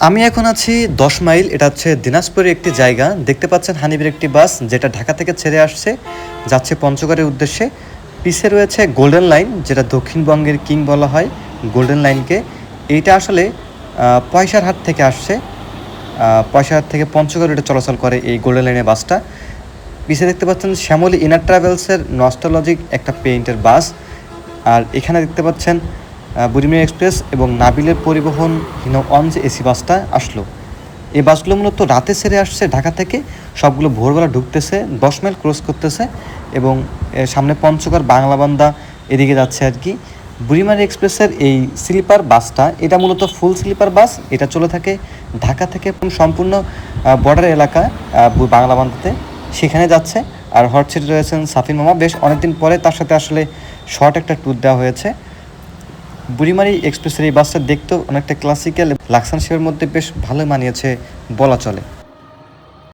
আমি এখন আছি ১০ মাইল। এটা হচ্ছে দিনাজপুরের একটি জায়গা। দেখতে পাচ্ছেন হানিফের একটি বাস যেটা ঢাকা থেকে ছেড়ে আসছে, যাচ্ছে পঞ্চগড়ের উদ্দেশ্যে। পিছে রয়েছে গোল্ডেন লাইন, যেটা দক্ষিণবঙ্গের কিং বলা হয় গোল্ডেন লাইনকে। এইটা আসলে পয়সারহাট থেকে আসছে। পয়সারহাট থেকে পঞ্চগড় এটা চলাচল করে এই গোল্ডেন লাইনের বাসটা। পিছে দেখতে পাচ্ছেন শ্যামলী ইনার ট্রাভেলসের নস্টালজিক একটা পেইন্টের বাস। আর এখানে দেখতে পাচ্ছেন বুড়িমারি এক্সপ্রেস এবং নাবিলের পরিবহন অন যে এসি বাসটা আসলো। এই বাসগুলো মূলত রাতে ছেড়ে আসছে ঢাকা থেকে, সবগুলো ভোরবেলা ঢুকতেছে, 10 মাইল ক্রস করতেছে এবং সামনে পঞ্চগড় বাংলাবান্ধা এদিকে যাচ্ছে আর কি। বুড়িমারি এক্সপ্রেসের এই স্লিপার বাসটা, এটা মূলত ফুল স্লিপার বাস। এটা চলে থাকে ঢাকা থেকে সম্পূর্ণ বর্ডার এলাকা বাংলাবান্ধাতে, সেখানে যাচ্ছে। আর হট সিটে রয়েছেন সাফিন মামা। বেশ অনেকদিন পরে তার সাথে আসলে শর্ট একটা ট্যুর দেওয়া হয়েছে। বুড়িমারি এক্সপ্রেসের এই বাসটা দেখতেও অনেকটা ক্লাসিক্যাল, লাক্সান শেপের মধ্যে বেশ ভালো মানিয়েছে বলা চলে।